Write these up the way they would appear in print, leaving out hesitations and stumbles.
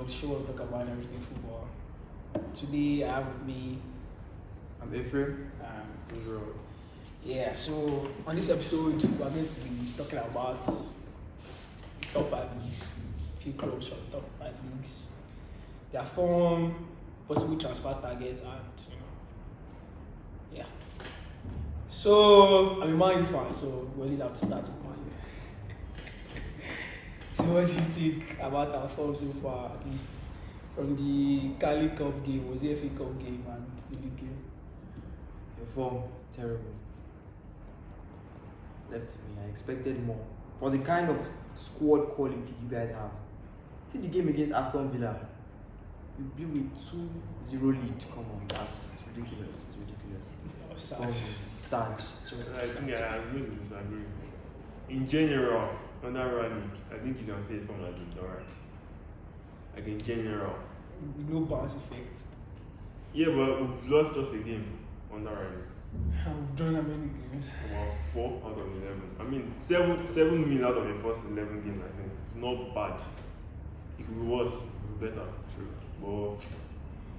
show will talk about everything football. Today I have with me. I'm Ephraim. Yeah, so on this episode we are going to be talking about top 5 leagues, a few clubs from top 5 leagues, their form, possible transfer targets, and yeah. So I'm a Man U fan, so we always have to start with Man U. So what do you think about our form so far, at least from the Cali Cup game, was the FA Cup game and the league game? Your form, terrible. Left to me, I expected more. For the kind of squad quality you guys have. See the game against Aston Villa. You blew a 2-0 lead. Come on, it's ridiculous. It's ridiculous. Sad. It's sad. It's just I think I'm going to disagree. In general, under running, I think you can say from like alright. Like in general. No bounce effect. Yeah, but we've lost just a game under running. I've done how many games? About 4 out of 11. I mean, 7 wins out of the first 11 games. I think it's not bad. It could be worse, better, true.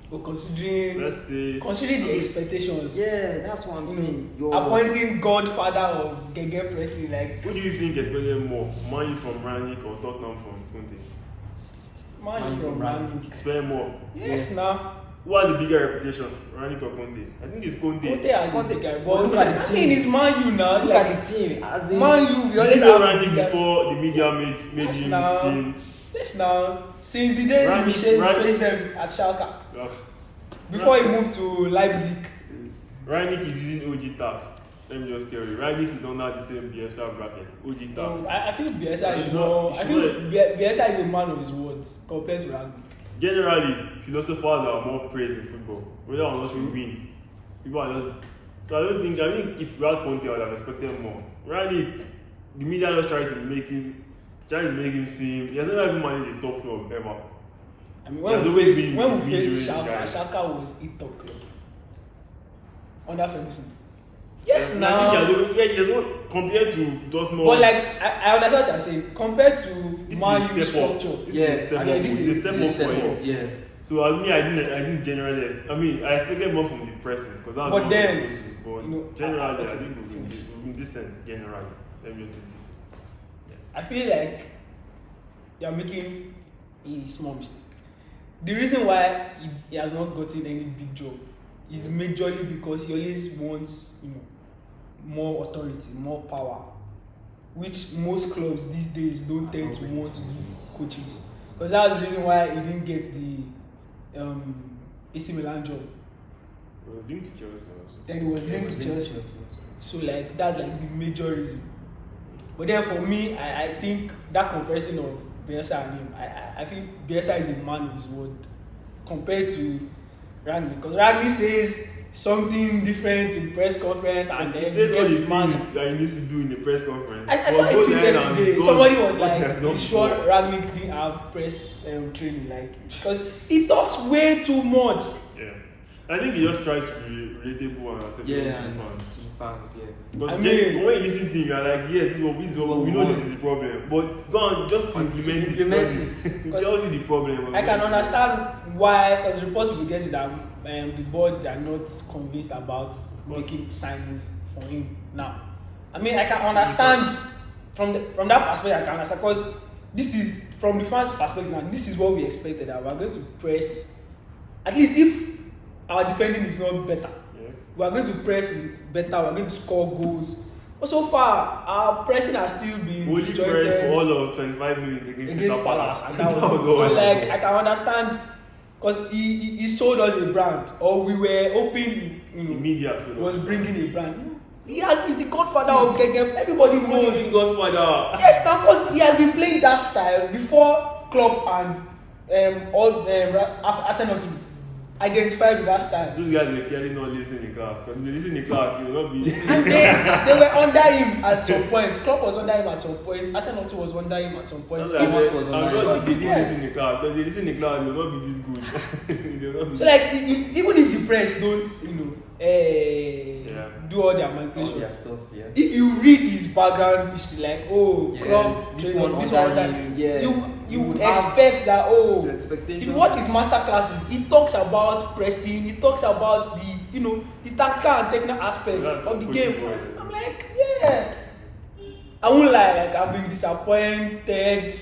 But considering the expectations, yeah, that's what I'm saying. Appointing godfather of Gege Pressing, like who do you think expected more? Man U from Rangnick or Tottenham from Conte? Man U from Rangnick. Expect more. Yes, now. Who has the bigger reputation, Rangnick or Conte? I think it's Conte. Conte has a bigger, but look at the team. It's Man U now. Look at the team. As in, Man U, we always You know have Rangnick before the media made yes, him now. seem. Yes, now. Since the days Michel faced them at Schalke. Before he moved to Leipzig. Rangnick is using OG tax. Let me just tell you, Rangnick is under the same Bielsa bracket. OG tax. I feel Bielsa is more. I feel Bielsa is a man of his words compared to Rangnick. Generally, philosophers are more praised in football. Whether or not you win, people are just. So I think if we had Conte, I would have expected more. Rangnick, the media just trying to make him seem. He has never even managed a top club ever. I mean, when we faced Schalke was a top club under Ferguson. Yes, now. He has won compared to Dortmund. But like, I understand what you're saying. Compared to Man U structure, this is a step up for him. Yeah. So I didn't generally. I expected more from the pressing because that's what then, supposed to do. But generally, I think we've been decent. Generally, let me just say decent. Yeah. I feel like you're making a small mistake. The reason why he has not gotten any big job is majorly because he always wants, more authority, more power, which most clubs these days don't tend to want to give coaches. Because that's the reason why he didn't get the AC Milan job. Well, linked to Chelsea also. Then he was linked to Chelsea. So like that's like the major reason. But then for me, I think that comparison of Bielsa and him, I think Bielsa is a man of his word compared to Rangnick, because Rangnick says something different in press conference and then he says all the man things that he needs to do in the press conference. I saw a tweet yesterday. Somebody was like, "He's sure Rangnick didn't have press training, like because he talks way too much." Yeah, I think he just tries to be relatable and acceptable to to fans. Yeah. Because when you listen to him, you're like, yes, this is what we know. This is the problem, but go on, just to implement it. Tell you the problem. I can understand why, because reports we get is that the board, they are not convinced about making signings for him now. I mean, I can understand from that perspective. I can understand because this is from the fans' perspective. Now, this is what we expected, that we are going to press. At least if our defending is not better. We are going to press better, we are going to score goals. But so far, our pressing has still been only pressed for all of 25 minutes against Palace. And that was so like, I can understand, because he sold us a brand, or we were hoping, the media was bringing a brand. He's the godfather of Gege. Everybody knows. He's godfather. Yes, because he has been playing that style before Klopp and Arsenal too. Identified with that style. Those guys were clearly not listening in class. Because if they listen in class, they will not be. And they were under him at some point. Klopp was under him at some point. Arsenal too was under him at some point. I'm sure if they didn't listen in class, but if they listen in class, they will not be this good. They will not be so like, even if the press don't, do all their manipulation, all their stuff, if you read his background history, like Klopp, this one, you you would have expect that, oh, your expectations. if you watch his master classes, he talks about pressing, he talks about the tactical and technical aspects That's of the what game. coaches want, yeah. I'm like, yeah. I won't lie, like I've been disappointed,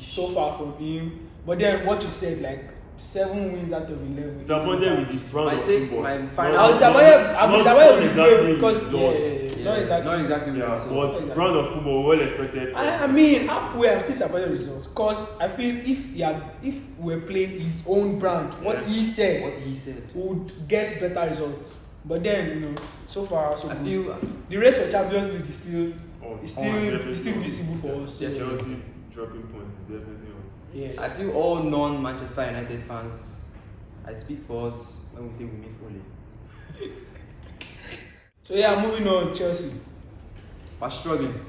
so far from him. But then what you said, like 7 wins out of 11. Disappointed with this round of football. My Not- final- I was disappointed with the game because results. not exactly. Yeah, so. but Exactly. round of football, well expected. I mean, halfway I'm still disappointed with results because I feel if we're playing his own brand, what he said, What he said. we would get better results. But then so far so I good. feel The race for Champions League is still definitely. visible for us. Yeah, So, Chelsea dropping points, definitely. yeah. I feel all non-Manchester United fans, I speak for us when we say we miss Ole. So yeah, moving on, Chelsea. We're struggling.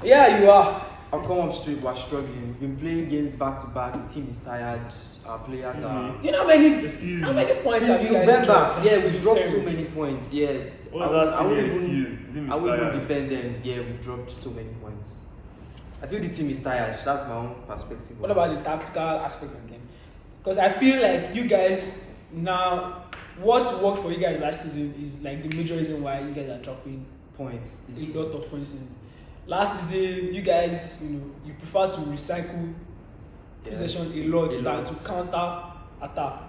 Yeah, you are. I'll come up straight, we're struggling. We've been playing games back to back, the team is tired, our players Excuse are... me. Do you know how many Excuse how me. many points have Since you guys November, dropped? yeah, we've dropped so many points, yeah. What's that silly wouldn't excuse? The team is I wouldn't tired. defend them, yeah, we've dropped so many points. I feel the team is tired, that's my own perspective. What about the tactical aspect of the game? Because I feel like you guys now, what worked for you guys last season is like the major reason why you guys are dropping points? This a season. lot of points. Last season, you guys, you prefer to recycle possession a lot than to counter attack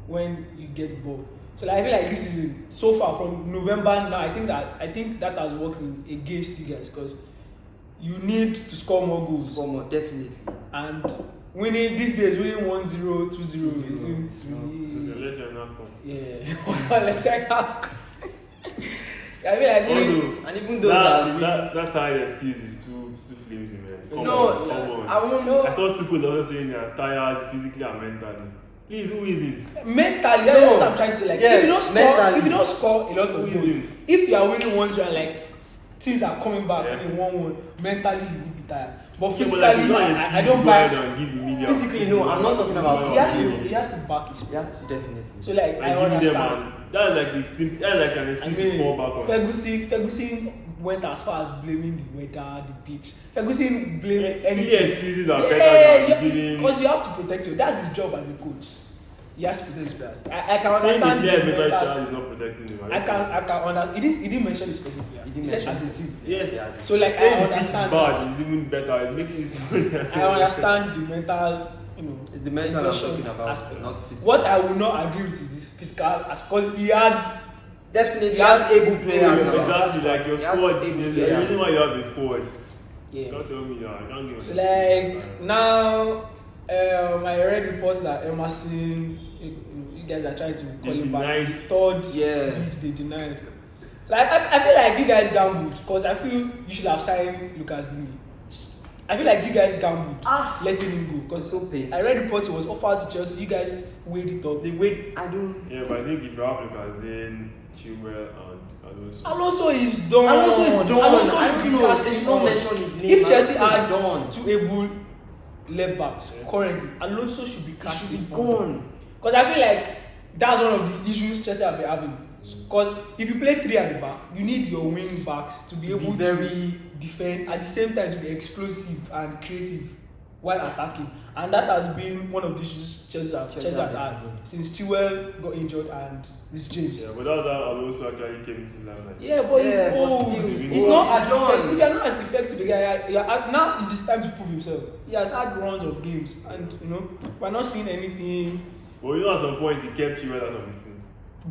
when you get the ball. So like, I feel like this season, so far from November now, I think that has worked against you guys because you need to score more goals. Score more, definitely. And winning these days, winning 1-0, 2-0 isn't So really. let's have enough come. Yeah, let's check out. I feel like winning. And even though that that tired excuse is too flimsy, man. Come no, on, come on. I won't know. I saw two people also saying they are tired physically and mentally. Please, who isn't? Mentally, that's what I'm trying to say. Like, Yeah, if you don't score a lot of Who goals, isn't? if you are winning 1-0 and like teams are coming back Yeah. winning 1-1, mentally you will be tired. But Yeah, physically, but like, it's not an I excuse don't to go buy. ahead and give the media. Physically, no, I'm not talking about He has physically. to back his. Yes, definitely. So like, I And giving them understand. that's like that's like an I excuse to fall back mean, on. Ferguson went as far as blaming the weather, the pitch. Ferguson blamed Silly excuses are better than giving. because you have to protect you. That's his job as a coach. He has to protect his players. I can Saying the understand player the mental mental. child is not protecting him. I can understand. He didn't mention it specifically. He didn't said mention as a team. Yes. Yeah, So like, Saying I the pitch is understand. bad that. is even better. It makes it funny. I understand the mental. It's the mental I'm exhaustion talking about, aspect. not physical. What I will not agree with is this physical aspect because he has. Definitely, He he has has able players. now. Exactly, like your He has squad. able There's a players. reason why you have a squad. Yeah. Don't tell me, I can't give So a like now, I read reports that Emerson, you guys are trying to call They him back. denied. The third Yeah. bid they denied. Like I feel like you guys gambled because I feel you should have signed Lucas Digne. I feel like you guys gambled letting him go because So paid. I read reports he was offered to Chelsea. You guys weighed it up. The way I don't. Yeah, but I think if you have Lucas, then Chilwell and Alonso. Alonso is done. Alonso is done. Alonso I should don't be know. cast They should in not on. mention his name. If Chelsea Alonso is had done. two able left backs currently, Alonso should be He cast should be in on. gone. Because I feel like that's one of the issues Chelsea have been having. Because if you play three at the back, you need your wing backs to be To be able very- to defend at the same time to be explosive and creative while attacking. And that has been one of the issues Chelsea has had since Chilwell got injured and Reece James. Yeah, but that was how Alonso actually came into the limelight. Yeah, but he's Yeah, but old. still, He's he's not old. as He's done. effective. If you're not as effective, now is his time to prove himself. He has had runs of games, and we're not seeing anything. But you know, at some point, he kept Chilwell out of the team.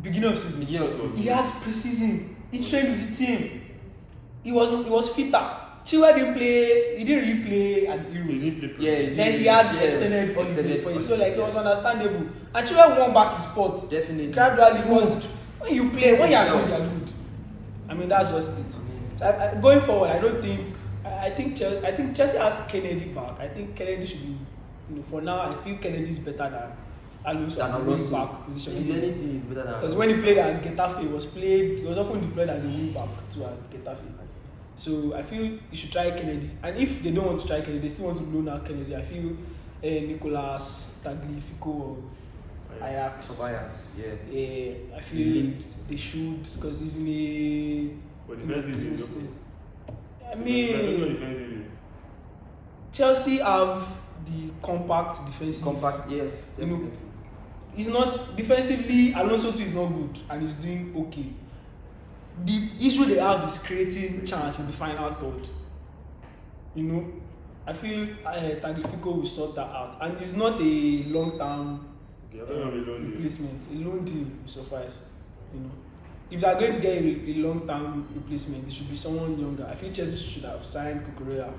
Beginning of season, Beginning of season. he had preseason. He trained with the team. He was fitter. Chilwell didn't play. He didn't really play at the Euros. He didn't play. Yeah, he Then did. he had Yeah, extended holiday extended for it. So holiday, like it was yeah. understandable. And Chilwell won back his spot Definitely. gradually because when you play, when you are Himself. good, you are good. I mean that's just it. Going forward, I don't think. I think Chelsea has Kennedy back. I think Kennedy should be. For now, I feel Kennedy is better than Alonso at the wing back position. If anything, is better than. Because when he played at Getafe, he was often deployed as a wing back too at Getafe. So I feel you should try Kennedy. And if they don't want to try Kennedy, they still want to loan out Kennedy. I feel Nicolas Tagliafico of Ajax. Of Ajax, yeah. I feel linked. they should because he's in a. But defensively, business no. team. I No mean, defensively. Chelsea have the compact defensive. Compact, yes. You know, Definitely. He's not defensively. Alonso too is not good, and he's doing okay. The issue they have is creating chance in the final third. You know, I feel Tagliafico will sort that out, and it's not a long-term Yeah, I don't have a loan deal. replacement. A loan deal will suffice. You know, if they are going to get a long-term replacement, it should be someone younger. I feel Chelsea should have signed Cucurella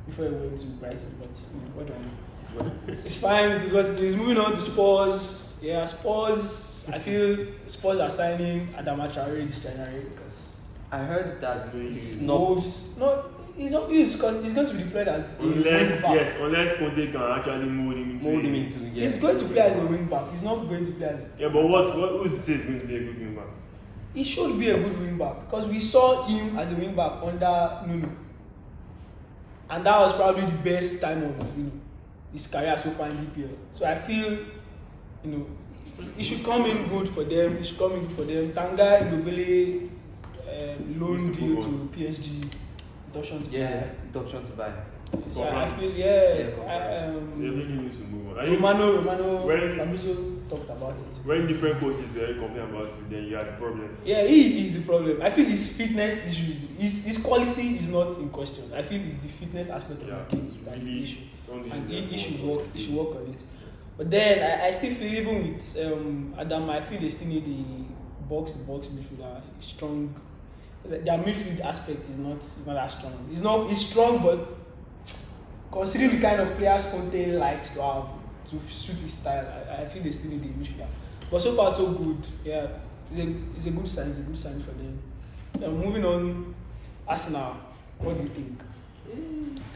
before he went to Brighton, but you know, what do I know? It is what it is. It's fine. It is what it is. Moving on to Spurs. Yeah, Spurs. I feel Spurs are signing Adama Traore this January because I heard that Really? it's not. Wolves. No, it's obvious because he's going to be deployed as a wing back. Unless Conte can actually mold him into Yeah. He's going to play as a wing back. He's not going to play as. Yeah, but who's to say he's going to be a good wing back? He should be a good wing back because we saw him as a wing back under Nuno, and that was probably the best time of his career so far in EPL. So I feel he should come in good for them. Tanga Ndobele loan deal to PSG. Option to Yeah, buy. the option to buy. So I feel They really need to move on. Romano when- Fabrizio talked about it. When different coaches complain about you, then you are the problem. Yeah, he is the problem. I feel his fitness issues, his quality is not in question. I feel it's the fitness aspect of his game that is the issue, and he should work. He should work on it. But then I still feel even with Adam, I feel they still need a box-to-box midfielder, strong. Their midfield aspect is not that strong. It's strong, but considering the kind of players Conte likes to have to suit his style, I feel they still need a midfielder. But so far so good. Yeah, it's a good sign. It's a good sign for them. Moving on, Arsenal. What do you think?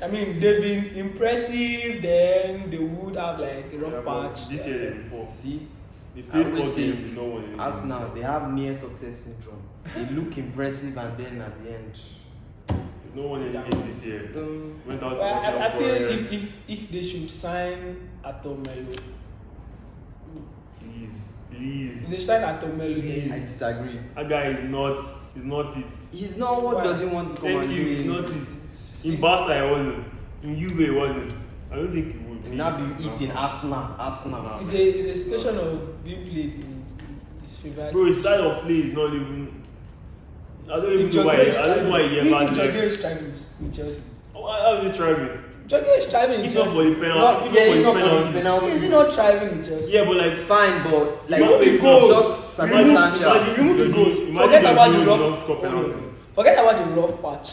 I mean, they've been impressive. Then they would have like a rough patch. This year they've been poor. See, They I played always 4 say games with no one in the Arsenal, league. they have near success syndrome. They look impressive and then at the end. No one in the game this year. Went out to Well, I Nottingham feel Forest. if they should sign Atomelo, Please. if they sign Atomelo, I then disagree. That guy is not it. He's not what Why? does he want to come Thank and you, do? he's not it. In Barca, he wasn't. In Juve, he wasn't. I don't think he would. He now be eating Arsenal. it's a situation of being played in his favorite. Bro, his style of play is not even. I don't even If know why. Jorge is I don't know why he thriving- ever if Jorge left. is thriving in Chelsea. How is he thriving? Jorge is thriving in If not for Chelsea. the penalty, Not- if yeah, not if for not his for the penalties. penalties. Is he not thriving in Chelsea? Yeah, but like. Fine, but like Remove the it's goals. just circumstantial. Remove the goals. Imagine Forget about the Jorginho rough. don't score hold on. penalties. Forget about the rough patch.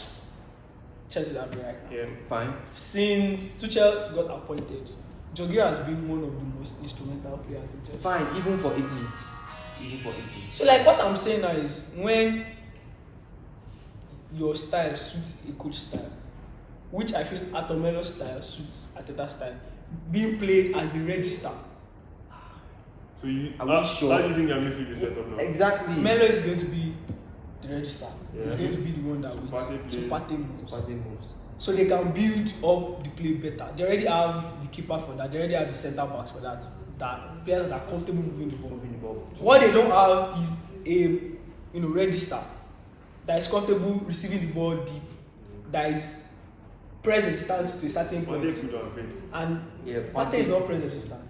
Chelsea have been right now. Yeah. Fine. Since Tuchel got appointed, Jorginho has been one of the most instrumental players in Chelsea. Fine, even for Italy. Even for Italy. So like what I'm saying now is when your style suits a coach style, which I feel Atomelo's style suits Arteta's style, being played as the register. So you. Are we sure? How do you think your midfield is set up now? Exactly. Melo is going to be the register. He's Yeah. going to be the one that So wins. Partey plays. So Partey moves. Partey moves. So they can build up the play better. They already have the keeper for that. They already have the centre backs for that. That players that are comfortable moving the ball. Moving the ball. What they don't have is a register that is comfortable receiving the ball deep, that is press resistant to a certain point, Partey could have been. and Yeah, Partey is not press resistant.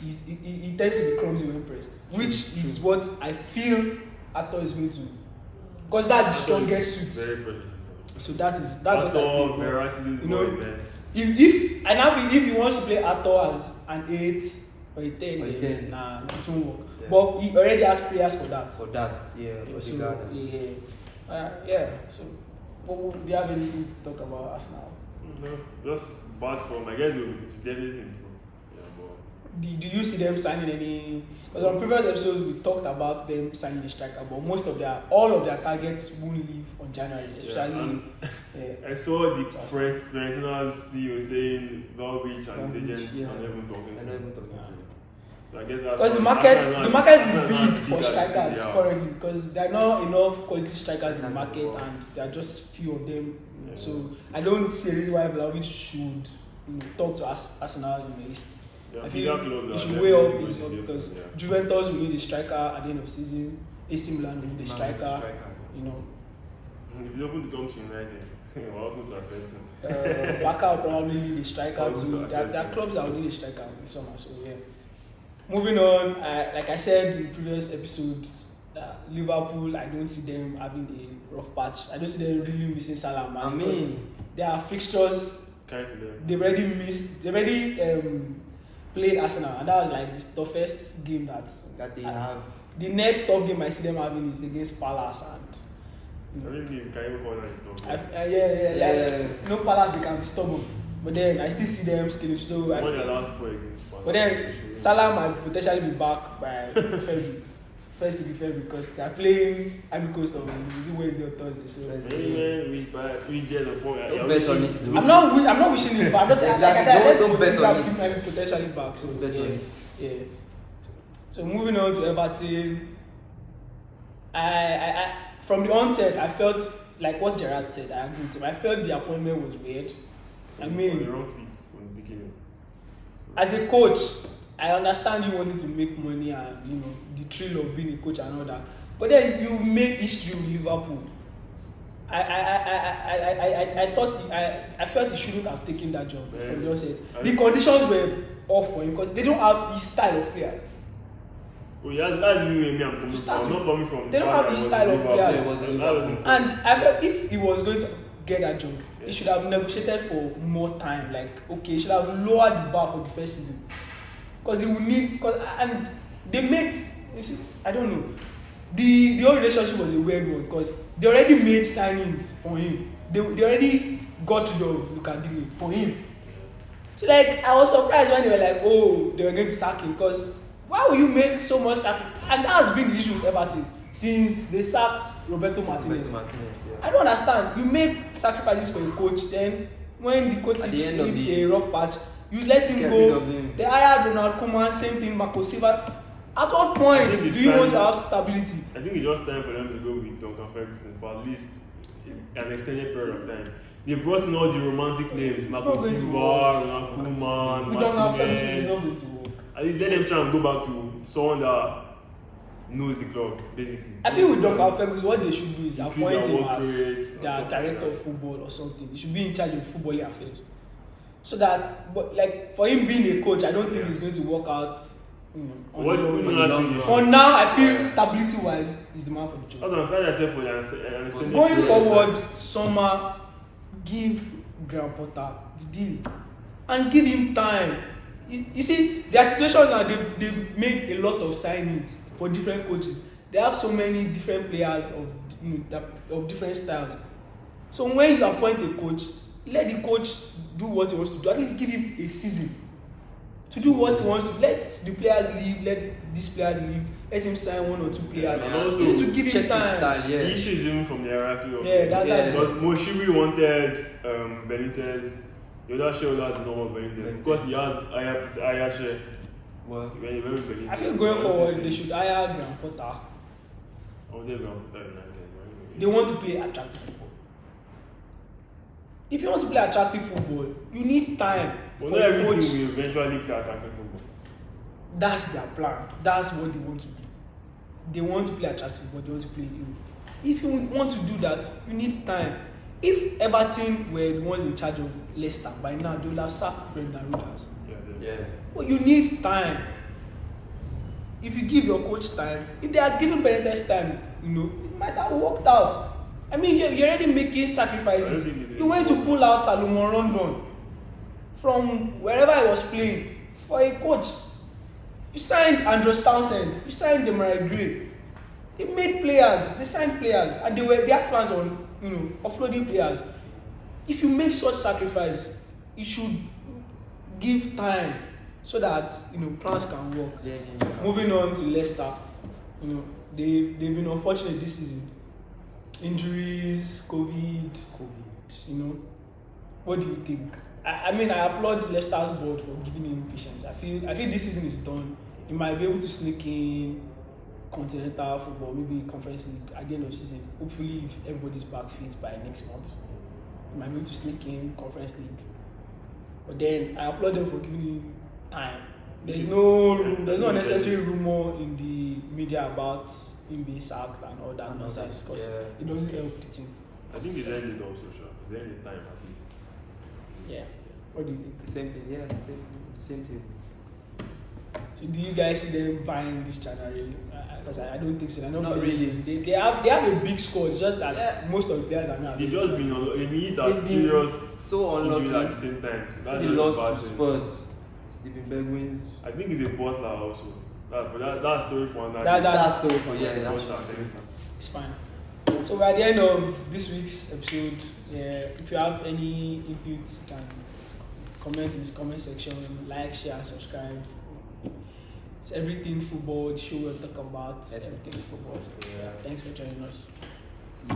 He tends to be clumsy when pressed, which is what I feel Ato is going to, because that's the strongest suit. Very precious. So that's what I feel. Verratti, this You know, boy, man. If and I feel if he wants to play Ato as an 8 or a 10, Or a then 10. nah, it won't work. Yeah. But he already has players for that. For that, yeah. Yeah, so, Odegaard. yeah. So, do you have anything to talk about Arsenal? No, just bad form. I guess it's definitely improve. Yeah, but Do you see them signing any? Because on previous episodes we talked about them signing a striker, but all of their targets won't leave on January, especially. Yeah. I saw the Florentino's CEO saying Vlahovic and his agent Yeah. are not even talking to I know him. even talking to Yeah. him. So I guess that's Because the why- market that's why- is that's why big man for did that. strikers Yeah. currently, because there are not enough quality strikers in the That's market, the and there are just few of them. Yeah. So I don't see a reason why Vlahovic should talk to Arsenal in the East. Yeah, I bigger feel clubs he are should weigh up definitely his going to because be- yeah. Juventus will need a striker at the end of the season. AC Milan will need a striker. You know, If you open the come to United, What happened to accepting? Barca will probably need a striker Welcome too. to There are accept. clubs that will need a striker this summer. So yeah. Moving on, like I said in previous episodes, Liverpool, I don't see them having a rough patch. I don't see them really missing Salah, man. I Because mean, their fixtures, Kind to them. they already played Arsenal, and that was like the toughest game that they have. the next tough game I see them having is against Palace, and I don't think you can even call that a top. like no Palace, they can be stubborn, but then I still see them scaling. So Won their last 4 against Palace. but then Salah might potentially be back by February, first to be fair, because they are playing Ivory Coast on Wednesday or Thursday. So We jet of one. Don't bet on it. I'm not wishing it, but I'm just Exactly. like I said, Don't bet on it. It might be potentially back. So Bet on it. yeah. So moving on to Everton, I from the onset I felt like what Gerrard said. I agree with him. I felt the appointment was weird. I mean, the wrong feet from the beginning. as a coach, I understand you wanted to make money and the thrill of being a coach and all that. But then you made history with Liverpool. I thought I felt he shouldn't have taken that job from the onset. The conditions were off for him because they don't have his style of players. Oh, that's me. I'm coming To from. start I'm not coming from. they don't have his style of players. And I felt if he was going to get that job, he should have negotiated for more time. Like, okay, he should have lowered the bar for the first season. Because he would need, and they made, you see, I don't know. The whole relationship was a weird one because they already made signings for him. They already got rid of Lucadillo for him. So, like, I was surprised when they were like, oh, they were going to sack him because why would you make so much sacrifice? And that has been the issue with Everton since they sacked Roberto Martinez. I don't understand. You make sacrifices for a coach, then when the coach hits a rough patch, you let him go. They hired Ronald Koeman, same thing, Marco Silva. At what point do you want to have stability? I think it's just time for them to go with Duncan Ferguson for at least an extended period of time. They brought in all the romantic names, Marco Silva, Ronald Koeman, Martinez. I think let them try and go back to someone that knows the club, basically. I feel with Duncan Ferguson, what they should do is Increase appoint their him work as rate, their stuff director like of football or something. He should be in charge of footballing affairs. So that, but like for him being a coach, I don't think it's going to work out. On the long run. For now, I feel stability-wise, he's the man for the job. That's what I'm trying to say for the understanding. Going forward, summer, give Graham Potter the deal and give him time. You see, their situation now, they've made a lot of signings for different coaches. They have so many different players of different styles. So when you appoint a coach, let the coach do what he wants to do. At least give him a season to do what he wants to. Let the players leave, let these players leave, let him sign 1 or 2 players. And also, you need to give him time. Style, yeah. The issue is even from the hierarchy of that's because Moshibi wanted Benitez. The other shareholders did not want Benitez because he had higher share. Well, When he went with Benitez. I think going forward, they should hire Graham Potter. They want to play attractive football. If you want to play attractive football, you need time Well, for not the everything coach. will eventually play attacking football. That's their plan. That's what they want to do. They want to play attractive football. They want to play Europe. If you want to do that, you need time. If Everton were the ones in charge of Leicester, by now they would have sacked Brendan Rodgers. yeah. But you need time. If you give your coach time, if they had given Benitez time, it might have worked out. I mean, you're already making sacrifices. You went to pull out Salomon Rondon from wherever he was playing for a coach. You signed Andros Townsend. You signed Demarai Gray. They made players. They signed players, and they had plans on offloading players. If you make such sacrifice, you should give time so that plans can work. Moving on to Leicester, they've been unfortunate this season. Injuries, COVID. What do you think? I mean, I applaud Leicester's board for giving him patience. I feel this season is done. He might be able to sneak in continental football, maybe Conference League at the end of the season. Hopefully, if everybody's back fit by next month, he might be able to sneak in Conference League. But then I applaud them for giving him time. There's no unnecessary rumor in the media about him being sacked and all that nonsense because it doesn't help the team. I think it's ended also, sure. Give them the time at least. Yeah. What do you think? Same thing, yeah, same thing. So do you guys see them buying this channel really? Because I don't think so. Not really. They have a big squad. It's just that Yeah. most of the players are not. They've just been hit They've at been serious so injuries unlucky. at the same time. So See that's the just a bad loss to thing. Spurs. Stephen Bergwin's. I think he's a butler also. That story for another That- day. that's- story for Yeah, that's that's story for. It's fine. So we're at the end of this week's episode. Yeah, if you have any input, you can comment in the comment section. Like, share, and subscribe. It's everything football. The show we'll talk about everything football. So, Yeah. thanks for joining us. See ya.